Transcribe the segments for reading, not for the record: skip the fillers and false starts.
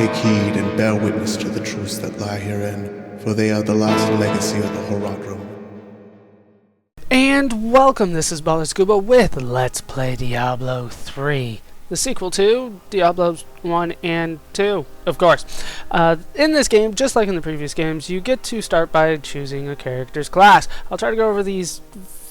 Take heed and bear witness to the truths that lie herein, for they are the last legacy of the Horadrim. And welcome, this is Baller Scuba with Let's Play Diablo 3, the sequel to Diablo 1 and 2, of course. In this game, just like in the previous games, you get to start by choosing a character's class. I'll try to go over these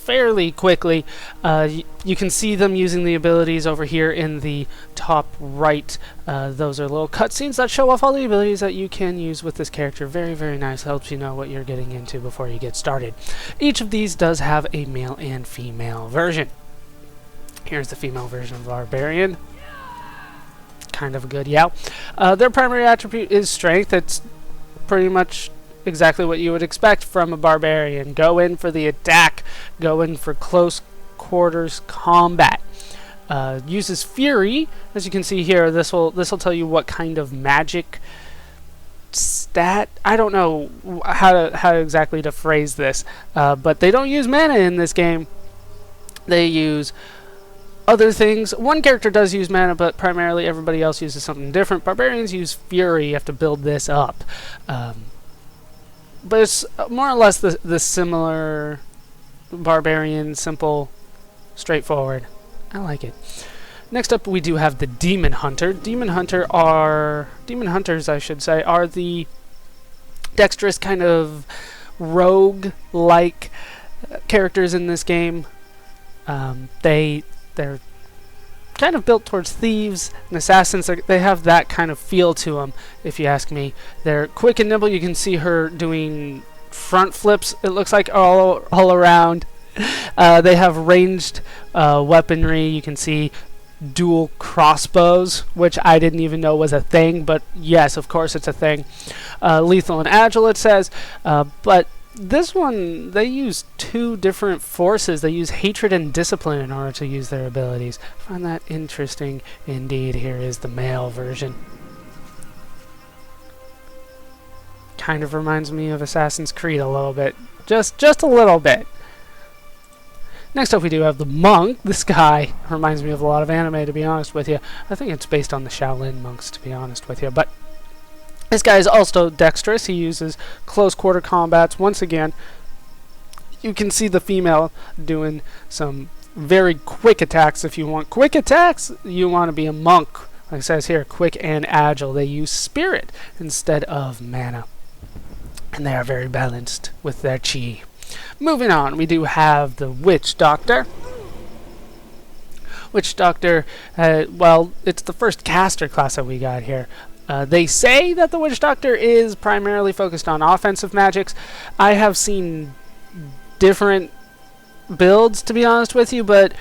fairly quickly. You can see them using the abilities over here in the top right. Those are little cutscenes that show off all the abilities that you can use with this character. Very, very nice. Helps you know what you're getting into before you get started. Each of these does have a male and female version. Here's the female version of Barbarian. Kind of a good yow. Their primary attribute is strength. It's pretty much exactly what you would expect from a barbarian. Go in for the attack. Go in for close quarters combat. Uses fury, as you can see here. This will tell you what kind of magic stat. I don't know how exactly to phrase this, but they don't use mana in this game. They use other things. One character does use mana, but primarily everybody else uses something different. Barbarians use fury. You have to build this up. But it's more or less the similar barbarian, simple, straightforward. I like it. Next up, we do have the Demon Hunter. Demon Hunters, I should say, are the dexterous kind of rogue-like characters in this game. They're kind of built towards thieves and assassins. They have that kind of feel to them, if you ask me. They're quick and nimble. You can see her doing front flips, it looks like, all around. They have ranged weaponry. You can see dual crossbows, which I didn't even know was a thing, but yes, of course it's a thing. Lethal and agile, it says, but this one, they use two different forces. They use hatred and discipline in order to use their abilities. I find that interesting indeed. Here is the male version. Kind of reminds me of Assassin's Creed a little bit. Just a little bit. Next up we do have the monk. This guy reminds me of a lot of anime, to be honest with you. I think it's based on the Shaolin monks, to be honest with you. But this guy is also dexterous. He uses close quarter combats. Once again, you can see the female doing some very quick attacks. If you want quick attacks, you want to be a monk. Like it says here, quick and agile. They use spirit instead of mana. And they are very balanced with their chi. Moving on, we do have the Witch Doctor. Witch Doctor, well, it's the first caster class that we got here. They say that the Witch Doctor is primarily focused on offensive magics. I have seen different builds, to be honest with you, but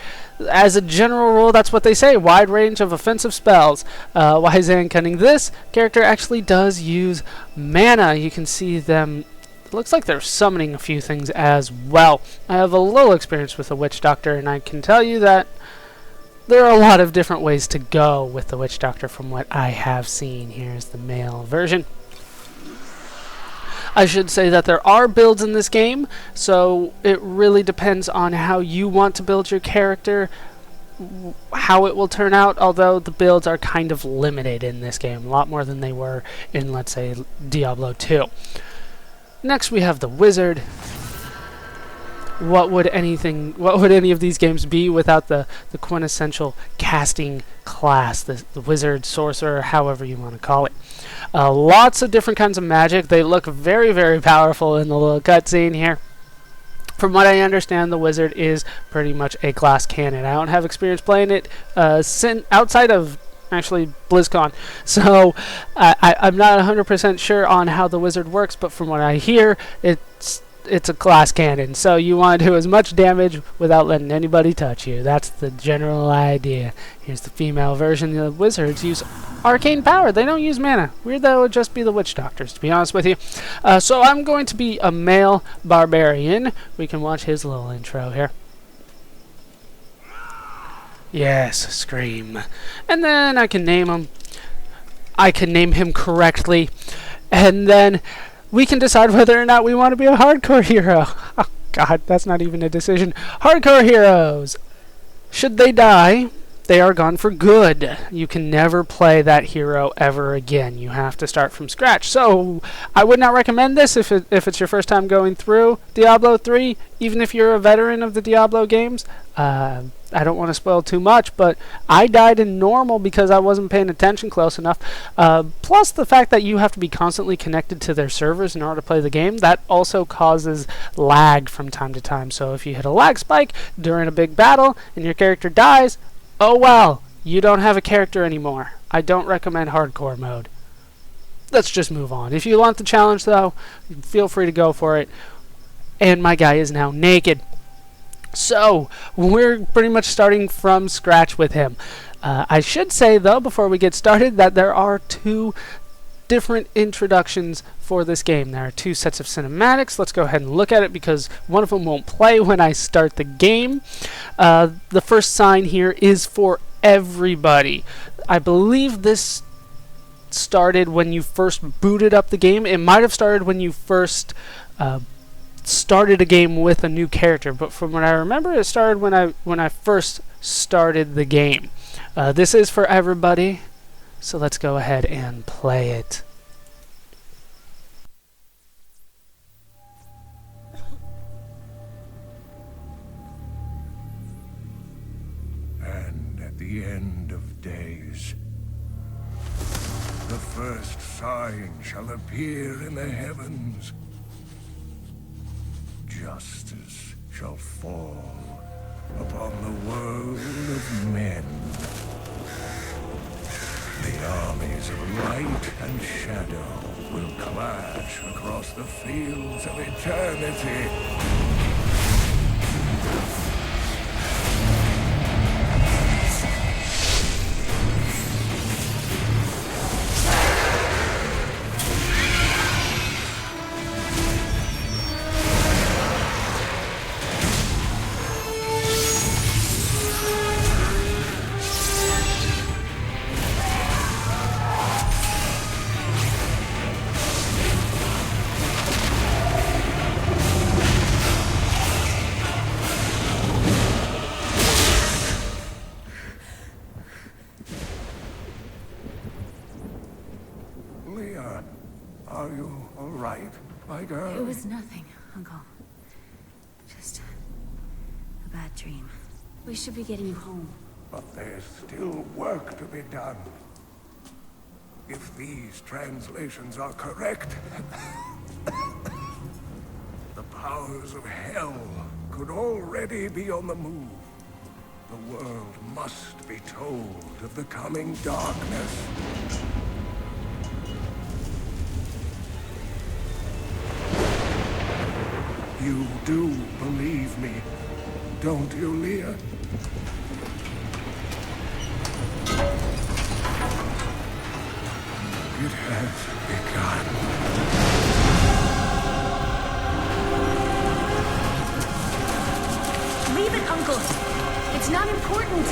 as a general rule, that's what they say. Wide range of offensive spells. Wise and Cunning. This character actually does use mana. You can see them. It looks like they're summoning a few things as well. I have a little experience with the Witch Doctor, and I can tell you that there are a lot of different ways to go with the Witch Doctor from what I have seen. Here's the male version. I should say that there are builds in this game, so it really depends on how you want to build your character, how it will turn out, although the builds are kind of limited in this game, a lot more than they were in, let's say, Diablo 2. Next we have the Wizard. What would any of these games be without the quintessential casting class, the wizard, sorcerer, however you want to call it. Lots of different kinds of magic. They look very, very powerful in the little cutscene here. From what I understand, the wizard is pretty much a glass cannon. I don't have experience playing it outside of actually BlizzCon, so I'm not 100% sure on how the wizard works, but from what I hear, it's a glass cannon, so you want to do as much damage without letting anybody touch you. That's the general idea. Here's the female version. The wizards use arcane power. They don't use mana. Weird that it would just be the witch doctors, to be honest with you. So I'm going to be a male barbarian. We can watch his little intro here. Yes, scream. And then I can name him. I can name him correctly. And then we can decide whether or not we want to be a hardcore hero. Oh, God, that's not even a decision. Hardcore heroes. Should they die, they are gone for good. You can never play that hero ever again. You have to start from scratch. So I would not recommend this if it's your first time going through Diablo 3, even if you're a veteran of the Diablo games. I don't want to spoil too much, but I died in normal because I wasn't paying attention close enough. Plus the fact that you have to be constantly connected to their servers in order to play the game, that also causes lag from time to time. So if you hit a lag spike during a big battle and your character dies, oh well, you don't have a character anymore. I don't recommend hardcore mode. Let's just move on. If you want the challenge though, feel free to go for it. And my guy is now naked. So, we're pretty much starting from scratch with him. I should say, though, before we get started, that there are two different introductions for this game. There are two sets of cinematics. Let's go ahead and look at it because one of them won't play when I start the game. The first sign here is for everybody. I believe this started when you first booted up the game. It might have started when you first started a game with a new character, but from what I remember, it started when I first started the game. This is for everybody, so let's go ahead and play it. And at the end of days, the first sign shall appear in the heavens. Justice shall fall upon the world of men. The armies of light and shadow will clash across the fields of eternity. Leah, are you all right, my girl? It was nothing, Uncle. Just a bad dream. We should be getting you home. But there's still work to be done. If these translations are correct, the powers of hell could already be on the move. The world must be told of the coming darkness. You do believe me, don't you, Leah? It has begun. Leave it, Uncle! It's not important!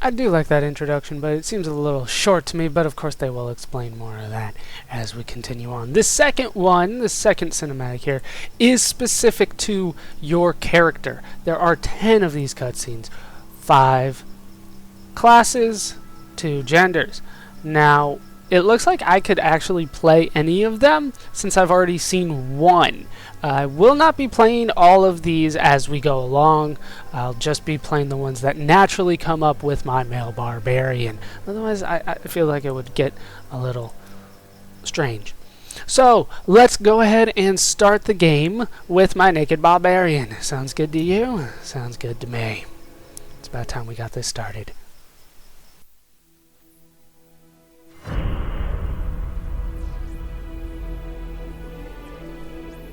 I do like that introduction, but it seems a little short to me, but of course they will explain more of that as we continue on. This second one, the second cinematic here, is specific to your character. There are 10 of these cutscenes, 5 classes, 2 genders. Now, it looks like I could actually play any of them since I've already seen one. I will not be playing all of these as we go along. I'll just be playing the ones that naturally come up with my male barbarian. Otherwise, I feel like it would get a little strange. So, let's go ahead and start the game with my naked barbarian. Sounds good to you? Sounds good to me. It's about time we got this started.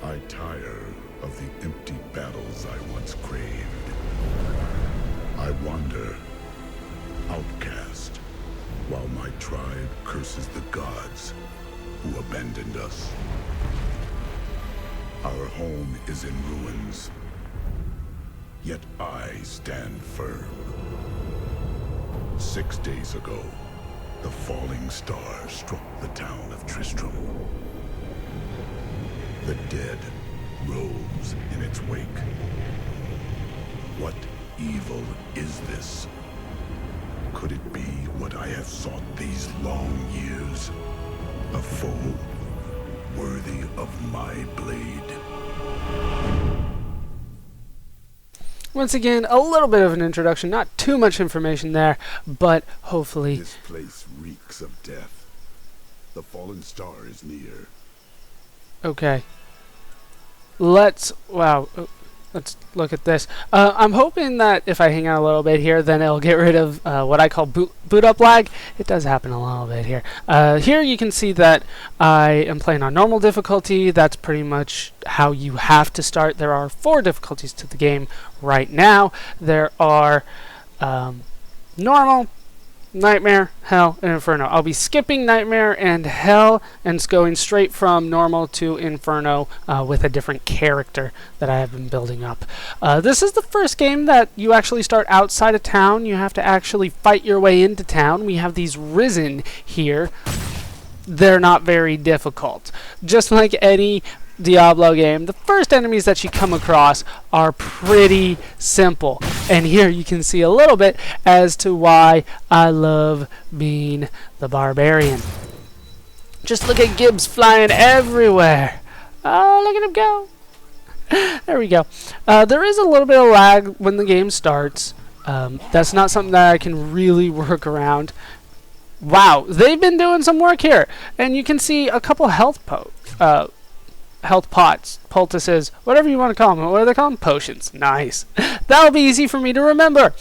I tire of the empty battles I once craved. wander, outcast, while my tribe curses the gods who abandoned us. Our home is in ruins, yet I stand firm. 6 days ago, the falling star struck the town of Tristram. The dead rose in its wake. What evil is this? Could it be what I have sought these long years? A foe worthy of my blade. Once again, a little bit of an introduction, not too much information there, but hopefully... This place reeks of death. The fallen star is near. Okay. Let's look at this. I'm hoping that if I hang out a little bit here, then it'll get rid of what I call boot up lag. It does happen a little bit here. Here you can see that I am playing on normal difficulty. That's pretty much how you have to start. There are 4 difficulties to the game right now. There are normal, Nightmare, Hell, and Inferno. I'll be skipping Nightmare and Hell and going straight from normal to Inferno with a different character that I have been building up. This is the first game that you actually start outside of town. You have to actually fight your way into town. We have these risen here. They're not very difficult. Just like any Diablo game, the first enemies that you come across are pretty simple. And here you can see a little bit as to why I love being the barbarian. Just look at Gibbs flying everywhere. Oh, look at him go. There we go. There is a little bit of lag when the game starts. That's not something that I can really work around. Wow, they've been doing some work here. And you can see a couple health pots, poultices, whatever you want to call them. What do they call them? Potions. Nice. That'll be easy for me to remember.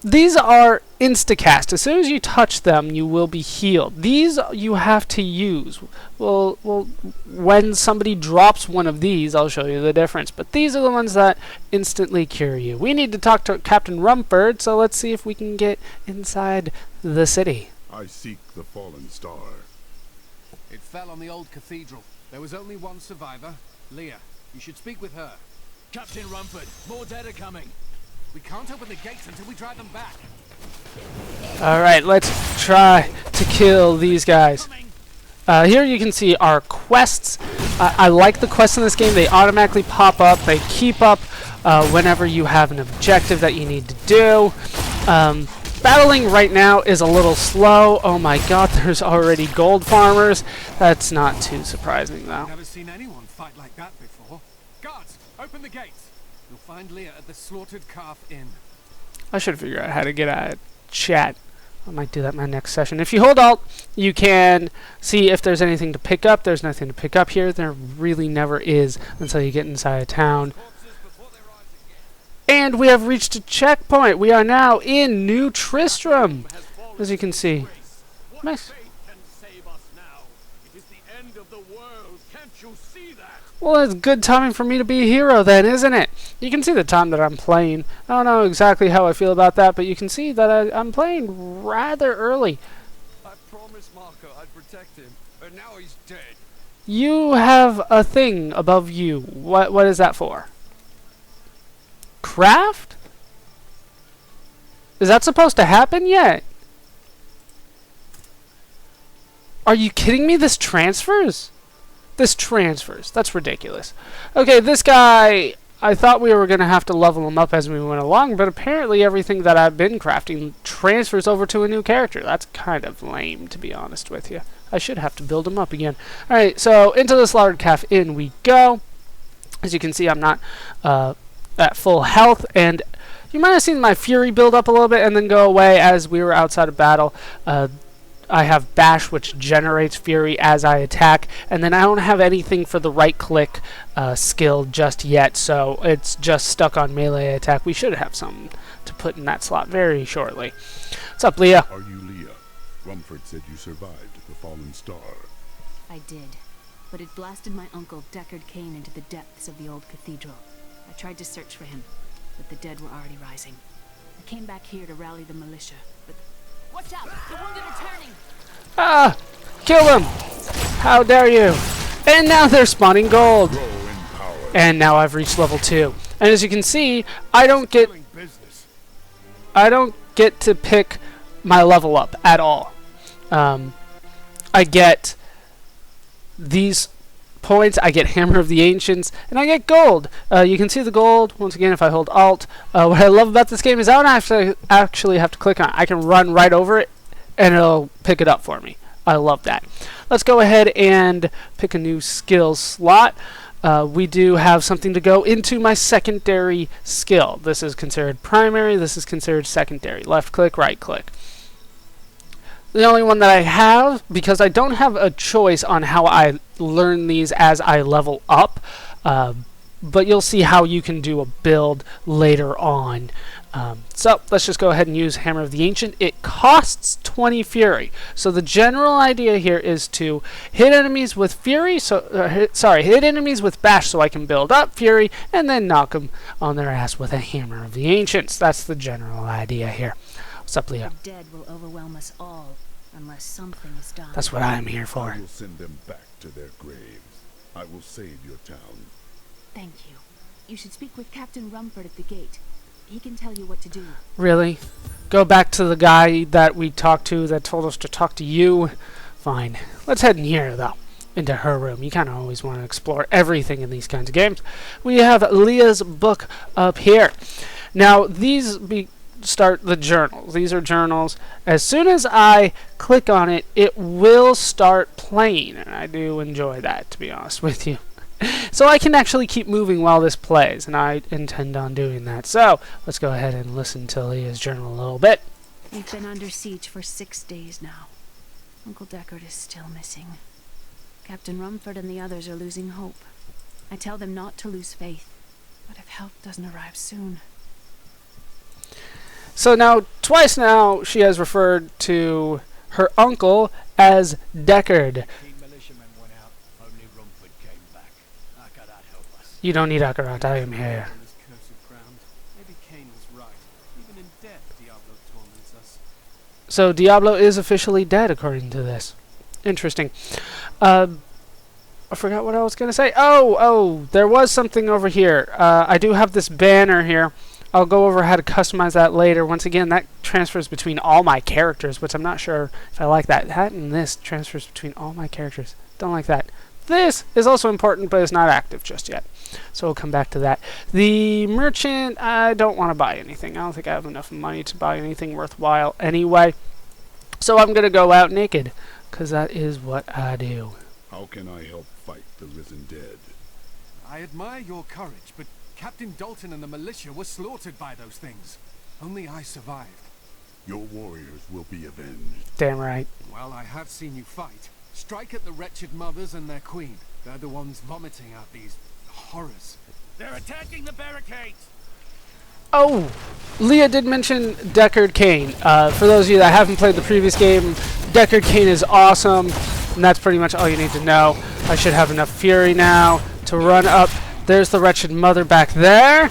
These are instacast. As soon as you touch them, you will be healed. These you have to use. Well, when somebody drops one of these, I'll show you the difference. But these are the ones that instantly cure you. We need to talk to Captain Rumford, so let's see if we can get inside the city. I seek the fallen star. It fell on the old cathedral. There was only one survivor, Leah. You should speak with her. Captain Rumford, more dead are coming. We can't open the gates until we drive them back. Alright, let's try to kill these guys. Here you can see our quests. I like the quests in this game. They automatically pop up. They keep up whenever you have an objective that you need to do. Battling right now is a little slow. Oh my god, there's already gold farmers. That's not too surprising though. I've never seen anyone fight like that before. Guards, open the gates. You'll find Leah at the Slaughtered Calf Inn. I should figure out how to get a chat. I might do that in my next session. If you hold Alt, you can see if there's anything to pick up. There's nothing to pick up here. There really never is until you get inside of town. And we have reached a checkpoint. We are now in New Tristram, as you can see. Nice. Well, it's good timing for me to be a hero then, isn't it? You can see the time that I'm playing. I don't know exactly how I feel about that, but you can see that I'm playing rather early. I promised Marco I'd protect him, but now he's dead. You have a thing above you. What is that for? Craft? Is that supposed to happen yet? Are you kidding me? This transfers? This transfers. That's ridiculous. Okay, this guy, I thought we were going to have to level him up as we went along, but apparently everything that I've been crafting transfers over to a new character. That's kind of lame, to be honest with you. I should have to build him up again. Alright, so into the Slaughtered Calf Inn we go. As you can see, I'm not at full health, and you might have seen my fury build up a little bit and then go away as we were outside of battle. I have bash, which generates fury as I attack, and then I don't have anything for the right click skill just yet, so it's just stuck on melee attack. We should have something to put in that slot very shortly. What's up, Leah? Are you Leah? Rumford said you survived the fallen star. I did, but it blasted my uncle Deckard Cain into the depths of the old cathedral. I tried to search for him, but the dead were already rising. I came back here to rally the militia, but... Watch out! The wounded are turning! Ah! Kill them! How dare you! And now they're spawning gold! And now I've reached level 2. And as you can see, I don't get to pick my level up at all. I get these points, I get Hammer of the Ancients, and I get gold. You can see the gold, once again, if I hold Alt. What I love about this game is I don't actually have to click on it. I can run right over it, and it'll pick it up for me. I love that. Let's go ahead and pick a new skill slot. We do have something to go into my secondary skill. This is considered primary, this is considered secondary. Left click, right click. The only one that I have, because I don't have a choice on how I learn these as I level up, but you'll see how you can do a build later on. So let's just go ahead and use Hammer of the Ancient. It costs 20 Fury. So the general idea here is to hit enemies with Fury, hit enemies with Bash so I can build up Fury, and then knock them on their ass with a Hammer of the Ancients. That's the general idea here. What's up, Leah? The dead will overwhelm us all, unless something is done. That's what I'm here for. I will send them back to their graves. I will save your town. Thank you. You should speak with Captain Rumford at the gate. He can tell you what to do. Really? Go back to the guy that we talked to that told us to talk to you? Fine. Let's head in here, though. Into her room. You kind of always want to explore everything in these kinds of games. We have Leah's book up here. Now, these start the journals. These are journals. As soon as I click on it, it will start playing. And I do enjoy that, to be honest with you. So I can actually keep moving while this plays, and I intend on doing that. So let's go ahead and listen to Leah's journal a little bit. We've been under siege for 6 days now. Uncle Deckard is still missing. Captain Rumford and the others are losing hope. I tell them not to lose faith, but if help doesn't arrive soon... So now, twice now, she has referred to her uncle as Deckard. You don't need Akarat, I am here. Maybe Cain was right. Even in death, Diablo torments us. So Diablo is officially dead, according to this. Interesting. I forgot what I was going to say. Oh, there was something over here. I do have this banner here. I'll go over how to customize that later. Once again, that transfers between all my characters, which I'm not sure if I like that. That and this transfers between all my characters. Don't like that. This is also important, but it's not active just yet. So we'll come back to that. The merchant, I don't want to buy anything. I don't think I have enough money to buy anything worthwhile anyway. So I'm going to go out naked, because that is what I do. How can I help fight the risen dead? I admire your courage, but Captain Dalton and the militia were slaughtered by those things. Only I survived. Your warriors will be avenged. Damn right. Well, I have seen you fight. Strike at the wretched mothers and their queen. They're the ones vomiting out these horrors. They're attacking the barricades! Oh, Leah did mention Deckard Cain. For those of you that haven't played the previous game, Deckard Cain is awesome, and that's pretty much all you need to know. I should have enough fury now to run up. There's the wretched mother back there.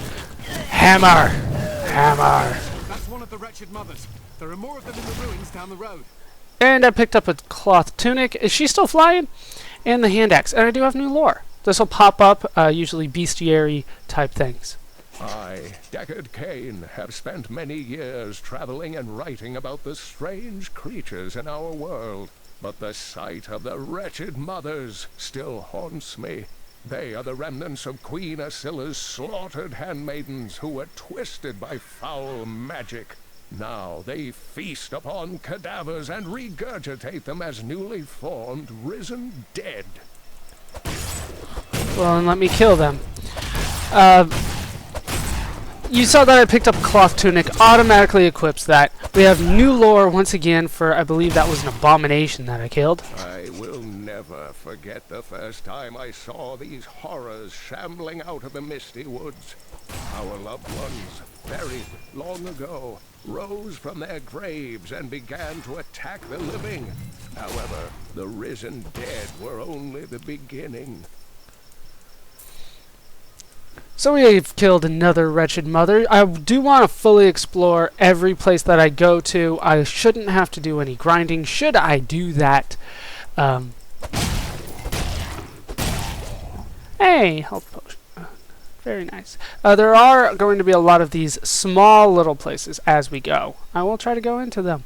Hammer! Hammer! That's one of the wretched mothers. There are more of them in the ruins down the road. And I picked up a cloth tunic. Is she still flying? And the hand axe. And I do have new lore. This will pop up, usually bestiary type things. I, Deckard Cain, have spent many years traveling and writing about the strange creatures in our world. But the sight of the wretched mothers still haunts me. They are the remnants of Queen Asilla's slaughtered handmaidens who were twisted by foul magic. Now they feast upon cadavers and regurgitate them as newly formed, risen dead. Well, then let me kill them. You saw that I picked up cloth tunic, automatically equips that. We have new lore once again for, I believe that was an abomination that I killed. I will never forget the first time I saw these horrors shambling out of the misty woods. Our loved ones, very long ago, rose from their graves and began to attack the living. However, the risen dead were only the beginning. So we've killed another wretched mother. I do want to fully explore every place that I go to. I shouldn't have to do any grinding. Should I do that? Hey, health potion. Very nice. There are going to be a lot of these small little places as we go. I will try to go into them.